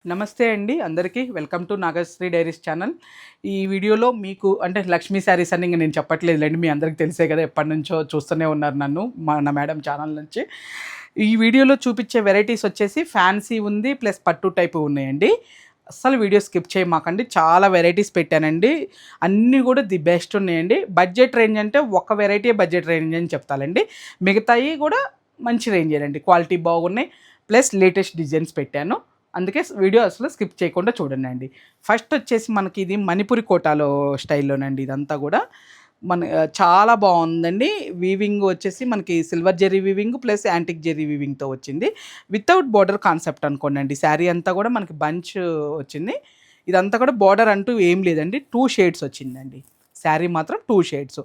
నమస్తే అండి అందరికీ welcome to Nagasri diaries channel. ఈ వీడియోలో మీకు అంటే లక్ష్మీ శారీస్ అని ఇంక నేను చెప్పట్లేదులేండి, మీ అందరికీ తెలిసే కదా, ఎప్పటి నుంచో చూస్తూనే ఉన్నారు నన్ను నా మేడం ఛానల్ నుంచి. ఈ వీడియోలో చూపించే వెరైటీస్ వచ్చేసి ఫ్యాన్సీ ఉంది ప్లస్ పట్టు టైపు ఉన్నాయండి. అస్సలు వీడియో స్కిప్ చేయమాకండి, చాలా వెరైటీస్ పెట్టానండి, అన్నీ కూడా ది బెస్ట్ ఉన్నాయండి. బడ్జెట్ రేంజ్ అంటే ఒక వెరైటీ బడ్జెట్ రేంజ్ అని చెప్తానండి, మిగతాయి కూడా మంచి రేంజ్ అండి, క్వాలిటీ బాగున్నాయి ప్లస్ లేటెస్ట్ డిజైన్స్ పెట్టాను. అందుకే వీడియో అసలు స్కిప్ చేయకుండా చూడండి. ఫస్ట్ వచ్చేసి మనకి ఇది మణిపురి కోటాలో స్టైల్లోనండి, ఇదంతా కూడా చాలా బాగుందండి. వీవింగ్ వచ్చేసి మనకి silver zari weaving plus antique zari వీవింగ్తో వచ్చింది, వితౌట్ బార్డర్ కాన్సెప్ట్ అనుకోండి. శారీ అంతా కూడా మనకి బంచ్ వచ్చింది, ఇదంతా కూడా బార్డర్ అంటూ ఏం లేదండి, 2 షేడ్స్ వచ్చిందండి. శారీ మాత్రం 2 షేడ్స్,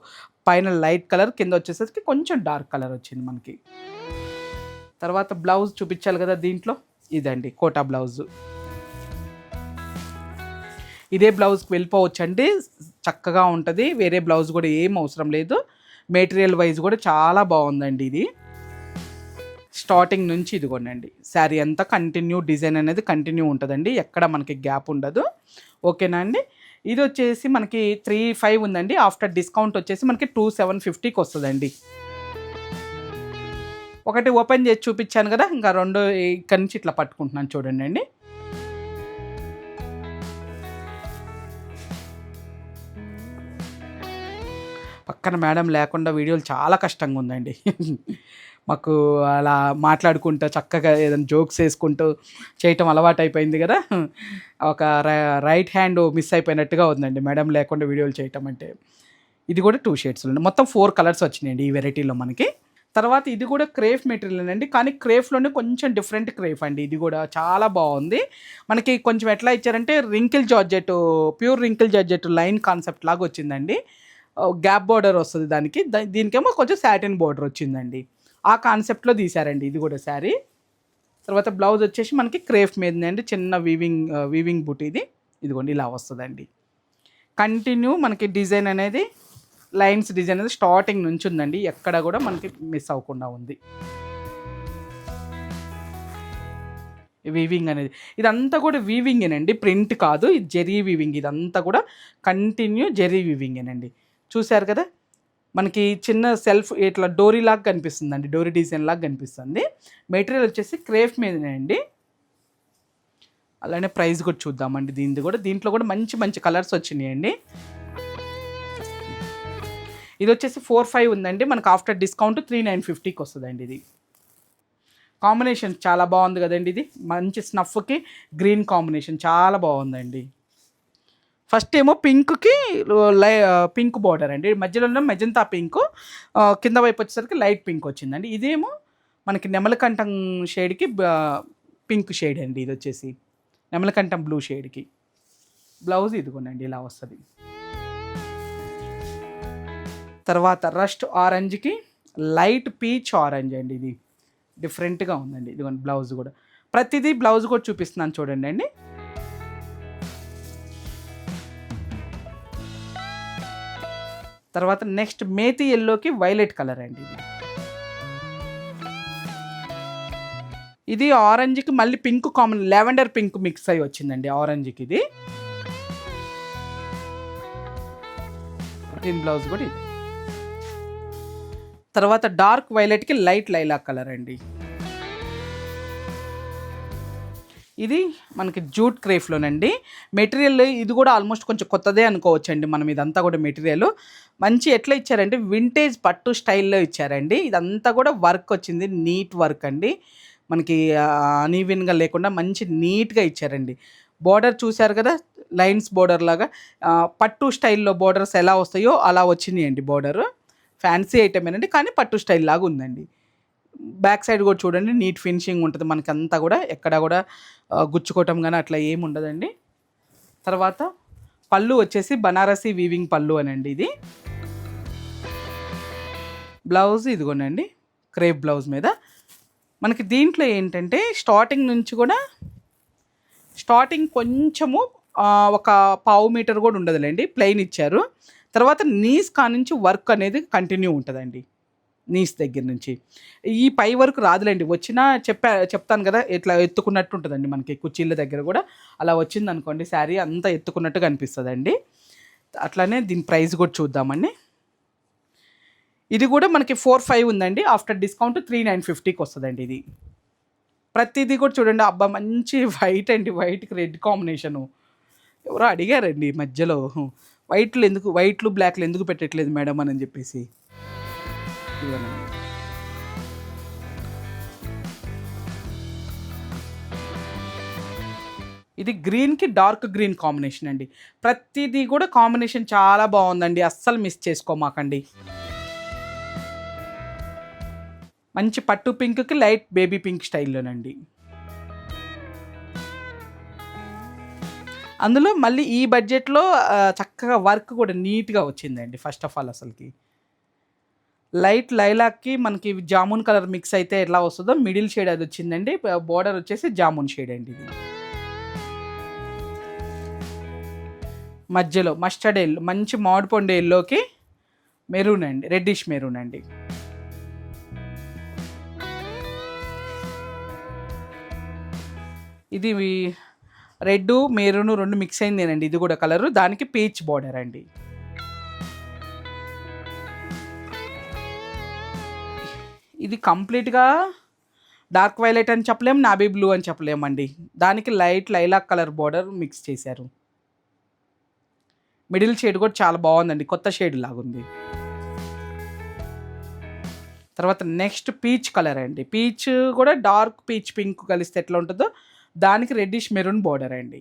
పైన లైట్ కలర్, కింద వచ్చేసరికి కొంచెం డార్క్ కలర్ వచ్చింది మనకి. తర్వాత బ్లౌజ్ చూపించాలి కదా, దీంట్లో ఇదండి కోటా బ్లౌజు. ఇదే బ్లౌజ్కి వెళ్ళిపోవచ్చు అండి, చక్కగా ఉంటుంది, వేరే బ్లౌజ్ కూడా ఏం అవసరం లేదు. మెటీరియల్ వైజ్ కూడా చాలా బాగుందండి. ఇది స్టార్టింగ్ నుంచి ఇదిగోనండి, శారీ అంతా కంటిన్యూ డిజైన్ అనేది కంటిన్యూ ఉంటుందండి, ఎక్కడ మనకి గ్యాప్ ఉండదు. ఓకేనా అండి. ఇది వచ్చేసి మనకి 3,500 ఉందండి, ఆఫ్టర్ డిస్కౌంట్ వచ్చేసి మనకి 2,750కి వస్తుందండి. ఒకటి ఓపెన్ చేసి చూపించాను కదా, ఇంకా రెండు ఇక్కడి నుంచి ఇట్లా పట్టుకుంటున్నాను చూడండి అండి. పక్కన మేడం లేకుండా వీడియోలు చాలా కష్టంగా ఉందండి. మాకు అలా మాట్లాడుకుంటూ చక్కగా ఏదైనా జోక్స్ వేసుకుంటూ చేయటం అలవాటు అయిపోయింది కదా, ఒక రైట్ హ్యాండ్ మిస్ అయిపోయినట్టుగా ఉందండి మేడం లేకుండా వీడియోలు చేయటం అంటే. ఇది కూడా 2 షేడ్స్ ఉంది, మొత్తం 4 కలర్స్ వచ్చినాయండి ఈ వెరైటీలో మనకి. తర్వాత ఇది కూడా క్రేఫ్ మెటీరియల్ అండి, కానీ క్రేఫ్లోనే కొంచెం డిఫరెంట్ క్రేఫ్ అండి. ఇది కూడా చాలా బాగుంది. మనకి కొంచెం ఎట్లా ఇచ్చారంటే wrinkle georgette, pure wrinkle georgette line concept లాగా వచ్చిందండి. గ్యాప్ బార్డర్ వస్తుంది దానికి, దీనికేమో కొంచెం సాటిన్ బార్డర్ వచ్చిందండి. ఆ కాన్సెప్ట్లో తీశారండి ఇది కూడా శారీ. తర్వాత బ్లౌజ్ వచ్చేసి మనకి క్రేఫ్ మీదనే అండి, చిన్న వీవింగ్ బుట్ ఇది, ఇదిగోండి ఇలా వస్తుందండి. కంటిన్యూ మనకి డిజైన్ అనేది లైన్స్ డిజైన్ అనేది స్టార్టింగ్ నుంచి ఉందండి, ఎక్కడ కూడా మనకి మిస్ అవ్వకుండా ఉంది. వీవింగ్ అనేది ఇదంతా కూడా వీవింగేనండి, ప్రింట్ కాదు, ఇది జెరీ వీవింగ్, ఇదంతా కూడా కంటిన్యూ జెరీ వీవింగేనండి. చూశారు కదా, మనకి చిన్న సెల్ఫ్ ఇట్లా డోరీ లాగా కనిపిస్తుందండి, డోరీ డిజైన్ లాగా కనిపిస్తుంది. మెటీరియల్ వచ్చేసి క్రేఫ్ మీదనే అండి. అలానే ప్రైస్ కూడా చూద్దామండి దీంట్లో కూడా మంచి మంచి కలర్స్ వచ్చినాయండి. ఇది వచ్చేసి 4,500 ఉందండి, మనకు ఆఫ్టర్ డిస్కౌంట్ 3,950కి వస్తుందండి. ఇది కాంబినేషన్ చాలా బాగుంది కదండి, ఇది మంచి స్నఫ్కి గ్రీన్ కాంబినేషన్ చాలా బాగుందండి. ఫస్ట్ ఏమో పింక్కి పింక్ బార్డర్ అండి, మధ్యలో మెజంతా పింక్, కింద వైపు వచ్చేసరికి లైట్ పింక్ వచ్చిందండి. ఇదేమో మనకి నెమలకంఠం షేడ్కి పింక్ షేడ్ అండి, ఇది వచ్చేసి నెమలకంఠం బ్లూ షేడ్కి. బ్లౌజ్ ఇదిగోనండి ఇలా వస్తుంది. తర్వాత రస్ట్ ఆరెంజ్కి లైట్ పీచ్ ఆరెంజ్ అండి, ఇది డిఫరెంట్గా ఉందండి. ఇదిగోండి బ్లౌజ్ కూడా, ప్రతిదీ బ్లౌజ్ కూడా చూపిస్తున్నాను చూడండి అండి. తర్వాత నెక్స్ట్ మేతి ఎల్లోకి వైలెట్ కలర్ అండి, ఇది ఆరెంజ్కి మళ్ళీ pink common lavender pink mix అయ్యి వచ్చిందండి ఆరెంజ్కి. ఇది దీని బ్లౌజ్ కూడా ఇది. తర్వాత డార్క్ వైలెట్కి లైట్ లైలాక్ కలర్ అండి, ఇది మనకి జూట్ క్రేఫ్లోనండి. మెటీరియల్ ఇది కూడా ఆల్మోస్ట్ కొంచెం కొత్తదే అనుకోవచ్చు అండి మనం. ఇదంతా కూడా మెటీరియల్ మంచి ఎట్లా ఇచ్చారంటే వింటేజ్ పట్టు స్టైల్లో ఇచ్చారండి. ఇదంతా కూడా వర్క్ వచ్చింది, నీట్ వర్క్ అండి, మనకి అన్ఈవెన్గా లేకుండా మంచి నీట్గా ఇచ్చారండి. బార్డర్ చూశారు కదా, లైన్స్ బార్డర్ లాగా పట్టు స్టైల్లో బార్డర్స్ ఎలా వస్తాయో అలా వచ్చినాయండి బార్డర్. ఫ్యాన్సీ ఐటమ్ ఏనండి, కానీ పట్టు స్టైల్ లాగా ఉందండి. బ్యాక్ సైడ్ కూడా చూడండి, నీట్ ఫినిషింగ్ ఉంటుంది మనకి, అంతా కూడా ఎక్కడ కూడా గుచ్చుకోవటం కానీ అట్లా ఏమి ఉండదండి. తర్వాత పళ్ళు వచ్చేసి బనారసీ వీవింగ్ పళ్ళు అనండి, ఇది బ్లౌజ్ ఇదిగోనండి క్రేప్ బ్లౌజ్ మీద. మనకి దీంట్లో ఏంటంటే స్టార్టింగ్ నుంచి కూడా స్టార్టింగ్ కొంచెము ఒక 1/2 మీటర్ కూడా ఉండదులేండి, ప్లెయిన్ ఇచ్చారు. తర్వాత నీస్ కానుంచి వర్క్ అనేది కంటిన్యూ ఉంటుందండి. నీస్ దగ్గర నుంచి ఈ పై వరకు రాదులేండి. వచ్చినా చెప్తాను కదా, ఇట్లా ఎత్తుకున్నట్టు ఉంటుందండి మనకి కుర్చీల దగ్గర కూడా. అలా వచ్చిందనుకోండి శారీ అంతా ఎత్తుకున్నట్టుగా అనిపిస్తుందండి. అట్లానే దీని ప్రైస్ కూడా చూద్దామండి. ఇది కూడా మనకి 4,500 ఉందండి. ఆఫ్టర్ డిస్కౌంట్ 3,950కి వస్తుందండి ఇది. ప్రతిదీ కూడా చూడండి, అబ్బా మంచి వైట్ అండి, వైట్కి రెడ్ కాంబినేషను. ఎవరో అడిగారండి మధ్యలో, వైట్లు బ్లాక్లు ఎందుకు పెట్టట్లేదు మేడం అని చెప్పేసి. ఇవ్వనండి. ఇది గ్రీన్కి డార్క్ గ్రీన్ కాంబినేషన్ అండి. ప్రతిదీ కూడా కాంబినేషన్ చాలా బాగుందండి, అస్సలు మిస్ చేసుకోమాకండి. మంచి పట్టు పింక్కి లైట్ బేబీ పింక్ స్టైల్లోనండి. అందులో మళ్ళీ ఈ బడ్జెట్లో చక్కగా వర్క్ కూడా నీట్గా వచ్చిందండి. ఫస్ట్ ఆఫ్ ఆల్ అసలుకి లైట్ లైలాక్కి మనకి జామున్ కలర్ మిక్స్ అయితే ఎట్లా వస్తుందో మిడిల్ షేడ్ అది వచ్చిందండి. బోర్డర్ వచ్చేసి జామున్ షేడ్ అండి. ఇది మధ్యలో మస్టర్డ్ ఎల్లో, మంచి మామిడి పండు ఎల్లోకి మెరూన్ అండి, రెడ్డిష్ మెరూన్ అండి. ఇది రెడ్ మెరూన్ రెండు మిక్స్ అయిందేనండి. ఇది కూడా కలరు, దానికి పీచ్ బార్డర్ అండి. ఇది కంప్లీట్గా డార్క్ వైలెట్ అని చెప్పలేము, నాబీ బ్లూ అని చెప్పలేమండి. దానికి light lilac colour border mix చేశారు. మిడిల్ షేడ్ కూడా చాలా బాగుందండి, కొత్త షేడ్ లాగుంది. తర్వాత నెక్స్ట్ పీచ్ కలర్ అండి. పీచ్ కూడా డార్క్ పీచ్ పింక్ కలిస్తే ఎట్లా ఉంటుందో దానికి రెడ్డిష్ మెరూన్ బార్డర్ అండి.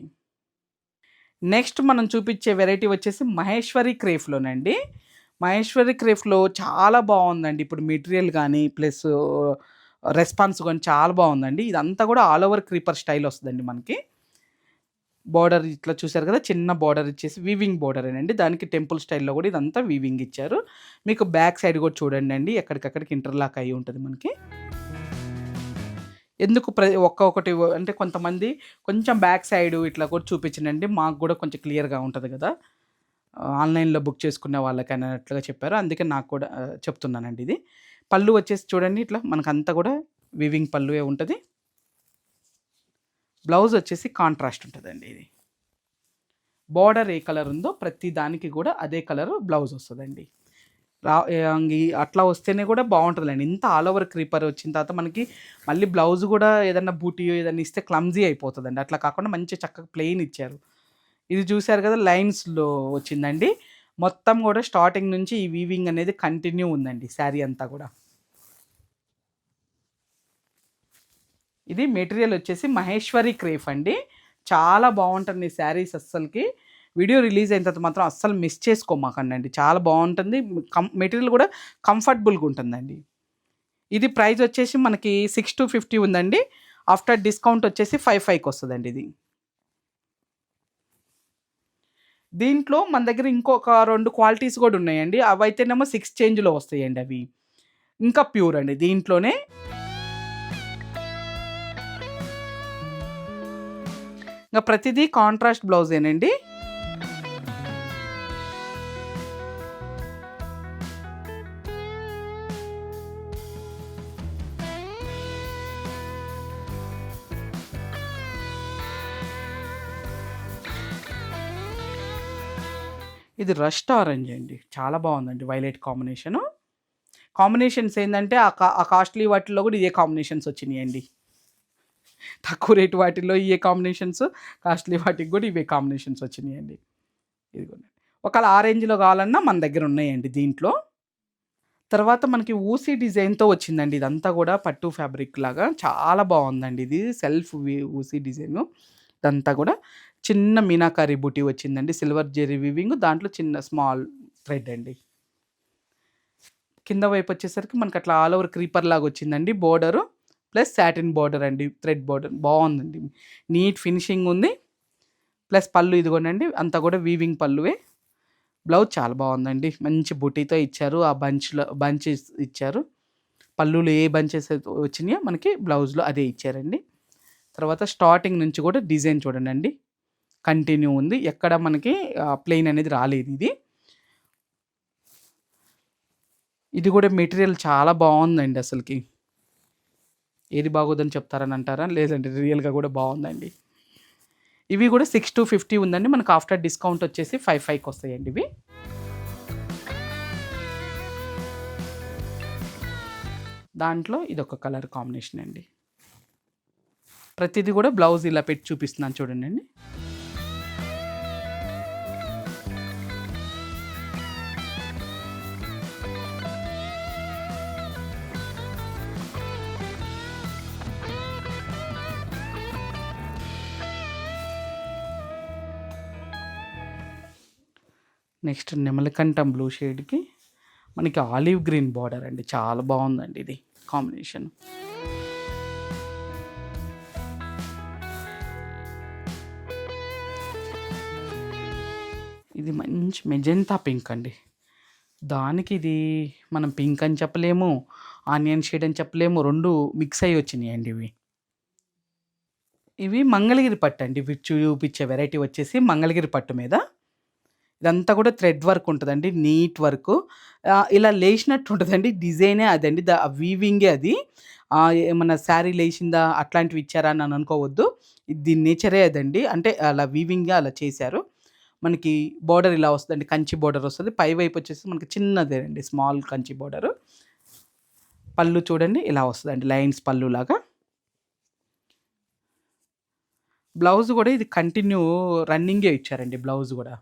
నెక్స్ట్ మనం చూపించే వెరైటీ వచ్చేసి మహేశ్వరి క్రేఫ్లోనండి. మహేశ్వరి క్రేఫ్లో చాలా బాగుందండి. ఇప్పుడు మెటీరియల్ కానీ ప్లస్ రెస్పాన్స్ కానీ చాలా బాగుందండి. ఇదంతా కూడా ఆల్ ఓవర్ క్రీపర్ స్టైల్ వస్తుందండి మనకి. బార్డర్ ఇట్లా చూసారు కదా, చిన్న బార్డర్ ఇచ్చేసి వీవింగ్ బార్డర్ అండి. దానికి టెంపుల్ స్టైల్లో కూడా ఇదంతా వీవింగ్ ఇచ్చారు. మీకు బ్యాక్ సైడ్ కూడా చూడండి అండి, ఎక్కడికక్కడికి ఇంటర్లాక్ అయ్యి ఉంటుంది మనకి. ఎందుకు ఒక్కొక్కటి అంటే కొంతమంది కొంచెం బ్యాక్ సైడ్ ఇట్లా కూడా చూపించండి, మాకు కూడా కొంచెం క్లియర్గా ఉంటుంది కదా, ఆన్లైన్లో బుక్ చేసుకునే వాళ్ళకి అన్నట్లుగా చెప్పారు. అందుకే నాకు కూడా చెప్తున్నానండి. ఇది పళ్ళు వచ్చేసి చూడండి, ఇట్లా మనకంతా కూడా వీవింగ్ పళ్ళువే ఉంటుంది. బ్లౌజ్ వచ్చేసి కాంట్రాస్ట్ ఉంటుందండి. ఇది బార్డర్ ఏ కలర్ ఉందో ప్రతి దానికి కూడా అదే కలర్ బ్లౌజ్ వస్తుందండి. అట్లా వస్తేనే కూడా బాగుంటుందండి. ఇంత ఆల్ ఓవర్ క్రీపర్ వచ్చిన తర్వాత మనకి మళ్ళీ బ్లౌజ్ కూడా ఏదన్నా బూటీ ఏదన్నా ఇస్తే క్లమ్జీ అయిపోతుందండి. అట్లా కాకుండా మంచి చక్కగా ప్లెయిన్ ఇచ్చారు. ఇది చూసారు కదా, లైన్స్లో వచ్చిందండి. మొత్తం కూడా స్టార్టింగ్ నుంచి ఈ వీవింగ్ అనేది కంటిన్యూ ఉందండి శారీ అంతా కూడా. ఇది మెటీరియల్ వచ్చేసి మహేశ్వరి క్రేఫ్ అండి. చాలా బాగుంటుంది శారీస్. అస్సలకి వీడియో రిలీజ్ అయిన తర్వాత మాత్రం అస్సలు మిస్ చేసుకోమాకండి, చాలా బాగుంటుంది. మెటీరియల్ కూడా కంఫర్టబుల్గా ఉంటుందండి. ఇది ప్రైస్ వచ్చేసి మనకి 6,250 ఉందండి. ఆఫ్టర్ డిస్కౌంట్ వచ్చేసి 5,500కి వస్తుందండి. ఇది దీంట్లో మన దగ్గర ఇంకొక 2 క్వాలిటీస్ కూడా ఉన్నాయండి. అవైతేనేమో 6 చేంజ్లో వస్తాయండి. అవి ఇంకా ప్యూర్ అండి. దీంట్లోనే ఇంకా ప్రతిదీ కాంట్రాస్ట్ బ్లౌజేనండి. ఇది రస్ట్ ఆరెంజ్ అండి, చాలా బాగుందండి. వైలెట్ కాంబినేషన్స్ ఏంటంటే ఆ కాస్ట్లీ వాటిల్లో కూడా ఇదే కాంబినేషన్స్ వచ్చినాయండి. తక్కువ రేటు వాటిల్లో ఇవే కాంబినేషన్స్, కాస్ట్లీ వాటికి కూడా ఇవే కాంబినేషన్స్ వచ్చినాయండి. ఇదిగోండి, ఒకవేళ ఆరెంజ్లో కావాలన్నా మన దగ్గర ఉన్నాయండి దీంట్లో. తర్వాత మనకి ఊసీ డిజైన్తో వచ్చిందండి. ఇదంతా కూడా పట్టు ఫ్యాబ్రిక్ లాగా చాలా బాగుందండి. ఇది సెల్ఫ్ ఊసీ డిజైను. ఇదంతా కూడా చిన్న మీనాకారి బుటీ వచ్చిందండి, సిల్వర్ జెరీ వీవింగ్, దాంట్లో చిన్న స్మాల్ థ్రెడ్ అండి. కింద వైపు వచ్చేసరికి మనకి అట్లా ఆల్ ఓవర్ క్రీపర్ లాగా వచ్చిందండి బోర్డరు, ప్లస్ సాటిన్ బార్డర్ అండి, థ్రెడ్ బార్డర్ బాగుందండి. నీట్ ఫినిషింగ్ ఉంది. ప్లస్ పళ్ళు ఇదిగోనండి, అంతా కూడా వీవింగ్ పళ్ళువే. బ్లౌజ్ చాలా బాగుందండి, మంచి బుటీతో ఇచ్చారు. ఆ బంచెస్ ఇచ్చారు. పళ్ళులు ఏ బంచెస్ వచ్చినాయో మనకి బ్లౌజ్లో అదే ఇచ్చారండి. తర్వాత స్టార్టింగ్ నుంచి కూడా డిజైన్ చూడండి, కంటిన్యూ ఉంది. ఎక్కడ మనకి ప్లెయిన్ అనేది రాలేదు. ఇది కూడా మెటీరియల్ చాలా బాగుందండి అసలుకి. ఏది బాగోదని చెప్తారని అంటారా? లేదండి, రియల్‌గా కూడా బాగుందండి. ఇవి కూడా 6,250 ఉందండి. మనకు ఆఫ్టర్ డిస్కౌంట్ వచ్చేసి 5,500కి వస్తాయండి ఇవి. దాంట్లో ఇదొక కలర్ కాంబినేషన్ అండి. ప్రతిదీ కూడా బ్లౌజ్ ఇలా పెట్టి చూపిస్తున్నాను చూడండండి. నెక్స్ట్ నెమలికంఠం బ్లూ షేడ్‌కి మనకి ఆలివ్ గ్రీన్ బార్డర్ అండి. చాలా బాగుందండి ఇది కాంబినేషన్. ఇది మంచి మెజెంతా పింక్ అండి. దానికి ఇది మనం పింక్ అని చెప్పలేము, ఆనియన్ షేడ్ అని చెప్పలేము. 2 మిక్స్ అయ్యి వచ్చినాయండి ఇవి. ఇవి మంగళగిరి పట్టు అండి. ఇవి చూపించే వెరైటీ వచ్చేసి మంగళగిరి పట్టు మీద. ఇదంతా కూడా థ్రెడ్ వర్క్ ఉంటదండి. Neat work. ఇలా లేశినట్టు ఉంటదండి. డిజైనే అదండి. వీవింగే అది. ఏమన్నా శారీ లేశిందా అట్లాంటివి ఇచ్చారా అని అనుకోవద్దు. దీని నేచరే అదండి. అంటే అలా వీవింగ్‌గా అలా చేశారు. మనకి బోర్డర్ ఇలా వస్తదండి. కంచి బోర్డర్ వస్తది. పై వైపు వచ్చేసి మనకి చిన్నదేనండి. Small Kanchi border. పళ్ళు చూడండి ఇలా వస్తదండి. లైన్స్ పళ్ళులాగా. బ్లౌజ్ కూడా ఇది కంటిన్యూ రన్నింగే ఇచ్చారండి బ్లౌజ్ కూడా.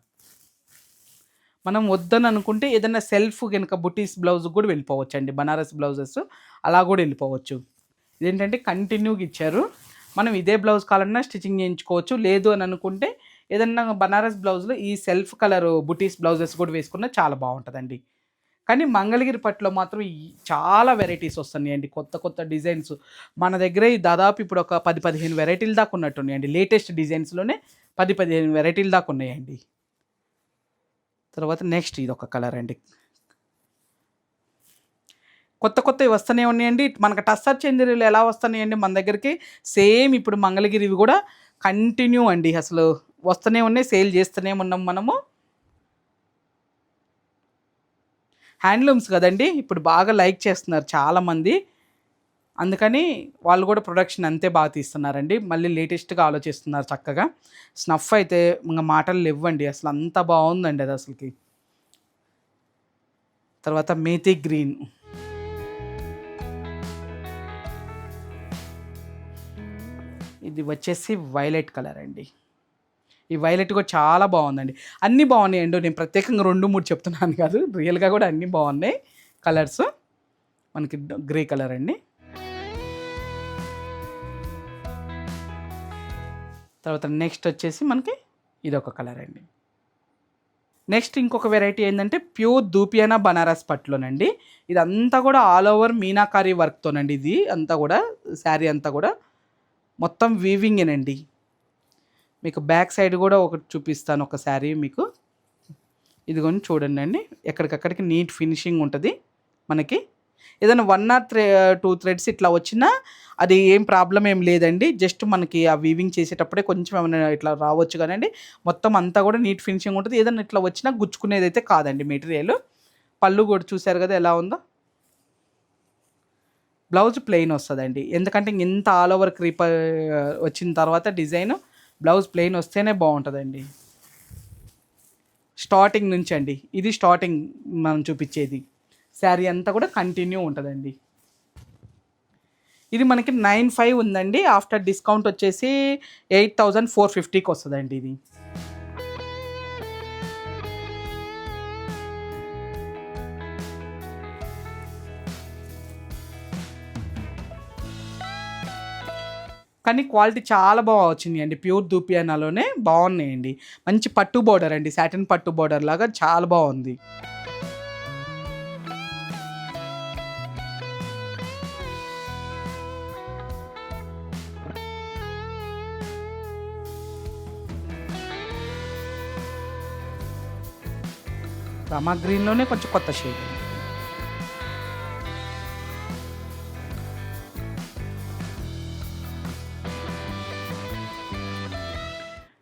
మనం వద్దని అనుకుంటే ఏదైనా సెల్ఫ్ గనుక బుటీస్ బ్లౌజ్ కూడా వెళ్ళిపోవచ్చండి. బనారస్ బ్లౌజెస్ అలా కూడా వెళ్ళిపోవచ్చు. ఇదేంటంటే కంటిన్యూగా ఇచ్చారు. మనం ఇదే బ్లౌజ్ కావాలన్నా స్టిచ్చింగ్ చేయించుకోవచ్చు. లేదు అని అనుకుంటే ఏదన్నా బనారస్ బ్లౌజ్‌లో ఈ సెల్ఫ్ కలర్ బుటీస్ బ్లౌజెస్ కూడా వేసుకున్నా చాలా బాగుంటదండి. కానీ మంగళగిరి పట్టులో మాత్రం చాలా వెరైటీస్ వస్తున్నాయండి. కొత్త కొత్త డిజైన్స్. మన దగ్గర దాదాపు ఇప్పుడు ఒక 10, 15 వెరైటీల దాకా ఉన్నట్టున్నాయండి. లేటెస్ట్ డిజైన్స్‌లోనే 10, 15 వెరైటీల దాకా ఉన్నాయండి. తర్వాత నెక్స్ట్ ఇదొక కలర్ అండి. కొత్త కొత్తవి వస్తూనే ఉన్నాయండి. మనకు టస్సర్ చందేరీలు ఎలా వస్తున్నాయండి మన దగ్గరికి, సేమ్ ఇప్పుడు మంగళగిరివి కూడా కంటిన్యూ అండి. అసలు వస్తూనే ఉన్నాయి, సేల్ చేస్తూనే ఉన్నాం మనము. హ్యాండ్లూమ్స్ కదండి, ఇప్పుడు బాగా లైక్ చేస్తున్నారు చాలామంది. అందుకని వాళ్ళు కూడా ప్రొడక్షన్ అంతే బాగా తీస్తున్నారండి. మళ్ళీ లేటెస్ట్‌గా ఆలోచిస్తున్నారు చక్కగా. స్నఫ్ అయితే ఇంక మాటలు లేవ్వండి. అసలు అంత బాగుందండి అది అసలుకి. తర్వాత మేతి గ్రీన్. ఇది వచ్చేసి వైలెట్ కలర్ అండి. ఈ వైలెట్ కూడా చాలా బాగుందండి. అన్నీ బాగున్నాయండి. నేను ప్రత్యేకంగా 2, 3 చెప్తున్నాను కాదు. రియల్‌గా కూడా అన్నీ బాగున్నాయి కలర్స్. మనకి గ్రే కలర్ అండి. తర్వాత నెక్స్ట్ వచ్చేసి మనకి ఇదొక కలర్ అండి. నెక్స్ట్ ఇంకొక వెరైటీ ఏంటంటే ప్యూర్ దూపియానా బనారస్ పట్టులోనండి. ఇదంతా కూడా ఆల్ ఓవర్ మీనాకారి వర్క్‌తోనండి. ఇది అంతా కూడా శారీ అంతా కూడా మొత్తం వీవింగేనండి. మీకు బ్యాక్ సైడ్ కూడా ఒకటి చూపిస్తాను ఒక శారీ మీకు. ఇదిగోండి చూడండండి. ఎక్కడికక్కడికి నీట్ ఫినిషింగ్ ఉంటది మనకి. ఏదైనా 1 ఆర్ 2 థ్రెడ్స్ ఇట్లా వచ్చినా అది ఏం ప్రాబ్లమ్ ఏం లేదండి. జస్ట్ మనకి ఆ వీవింగ్ చేసేటప్పుడే కొంచెం ఏమైనా ఇట్లా రావచ్చు కానండి. మొత్తం అంతా కూడా నీట్ ఫినిషింగ్ ఉంటది. ఏదైనా ఇట్లా వచ్చినా గుచ్చుకునేదైతే కాదండి మెటీరియల్. పళ్ళు కూడా చూసారు కదా ఎలా ఉందో. బ్లౌజ్ ప్లెయిన్ వస్తదండి. ఎందుకంటే ఇంత ఆల్ ఓవర్ క్రీపర్ వచ్చిన తర్వాత డిజైన్ బ్లౌజ్ ప్లెయిన్ వస్తేనే బాగుంటదండి. స్టార్టింగ్ నుంచి అండి. ఇది స్టార్టింగ్ మనం చూపించేది. శారీ అంతా కూడా కంటిన్యూ ఉంటదండి. ఇది మనకి 9,500 ఉందండి. ఆఫ్టర్ డిస్కౌంట్ వచ్చేసి 8,450కి వస్తదండి ఇది. కానీ క్వాలిటీ చాలా బాగా వచ్చినాయండి. ప్యూర్ దూపియానాలోనే బాగున్నాయండి. మంచి పట్టు బోర్డర్ అండి. సాటిన్ పట్టు బోర్డర్ లాగా చాలా బాగుంది. రామా గ్రీన్‌లోనే కొంచెం కొత్త షేడ్.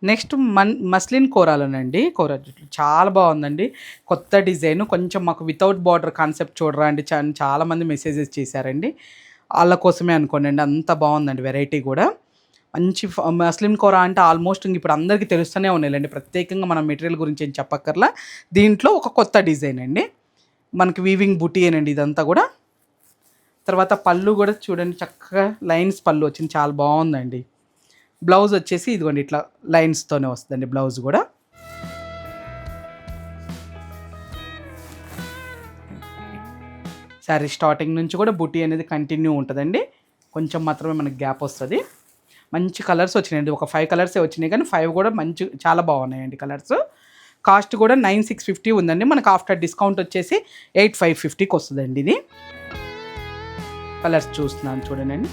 నెక్స్ట్ మస్లిన్ కూరలోనండి, కూర చాలా బాగుందండి. కొత్త డిజైన్, కొంచెం మాకు వితౌట్ బార్డర్ కాన్సెప్ట్ చూడరా అండి చాలామంది మెసేజెస్ చేశారండి. వాళ్ళ కోసమే అనుకోండి, అంత బాగుందండి వెరైటీ కూడా. మంచి మస్లిన్ కూర అంటే ఆల్మోస్ట్ ఇప్పుడు అందరికీ తెలుస్తూనే ఉన్నాయండి, ప్రత్యేకంగా మనం మెటీరియల్ గురించి ఏం చెప్పక్కర్లా. దీంట్లో ఒక కొత్త డిజైన్ అండి, మనకి వీవింగ్ బుటీయేనండి ఇదంతా కూడా. తర్వాత పళ్ళు కూడా చూడండి, చక్కగా లైన్స్ పళ్ళు వచ్చింది, చాలా బాగుందండి. బ్లౌజ్ వచ్చేసి ఇదిగోండి ఇట్లా లైన్స్తోనే వస్తుందండి బ్లౌజ్ కూడా. శారీ స్టార్టింగ్ నుంచి కూడా బుటీ అనేది కంటిన్యూ ఉంటుందండి, కొంచెం మాత్రమే మనకి గ్యాప్ వస్తుంది. మంచి కలర్స్ వచ్చినాయండి, ఒక 5 కలర్సే వచ్చినాయి, కానీ 5 కూడా మంచి చాలా బాగున్నాయండి కలర్స్. కాస్ట్ కూడా 9650 ఉందండి, మనకు ఆఫ్టర్ డిస్కౌంట్ వచ్చేసి 8550కి వస్తుందండి ఇది. కలర్స్ చూస్తున్నాను చూడండి,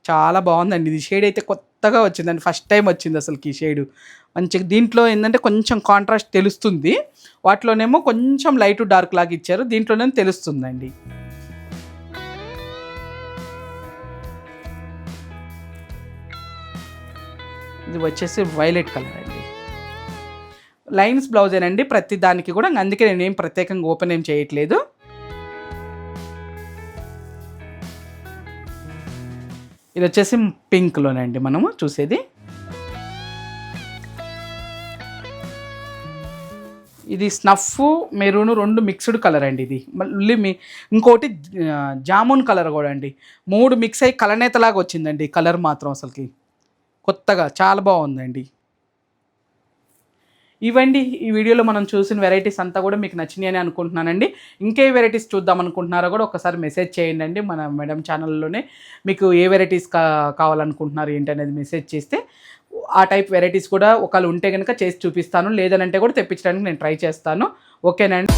చాలా బాగుందండి ఇది. షేడ్ అయితే కొత్తగా వచ్చిందండి, ఫస్ట్ టైం వచ్చింది అసలుకి ఈ షేడు. మంచిగా దీంట్లో ఏంటంటే కొంచెం కాంట్రాస్ట్ తెలుస్తుంది, వాటిలోనేమో కొంచెం లైట్ డార్క్ లాగా ఇచ్చారు, దీంట్లోనే తెలుస్తుందండి. ఇది వచ్చేసి వైలెట్ కలర్ అండి, లైన్స్ బ్లౌజేనండి ప్రతి దానికి కూడా, అందుకే నేనేం ప్రత్యేకంగా ఓపెన్ ఏం చేయట్లేదు. ఇది వచ్చేసి పింక్లోనండి మనము చూసేది. ఇది స్నఫ్ మెరూన్ 2 మిక్స్డ్ కలర్ అండి ఇది. మళ్ళీ ఇంకోటి జామున్ కలర్ కూడా అండి, 3 మిక్స్ అయ్యి కలనేతలాగా వచ్చిందండి కలర్ మాత్రం అసలుకి కొత్తగా చాలా బాగుందండి. ఇవండి ఈ వీడియోలో మనం చూసిన వెరైటీస్ అంతా కూడా మీకు నచ్చినాయి అని అనుకుంటున్నానండి. ఇంకే వెరైటీస్ చూద్దాం అనుకుంటున్నారో కూడా ఒకసారి మెసేజ్ చేయండి, మన మేడం ఛానల్లోనే మీకు ఏ వెరైటీస్ కావాలనుకుంటున్నారు ఏంటనేది మెసేజ్ చేస్తే ఆ టైప్ వెరైటీస్ కూడా ఒకవేళ ఉంటే కనుక చేసి చూపిస్తాను, లేదనంటే కూడా తెప్పించడానికి నేను ట్రై చేస్తాను. ఓకేనండి.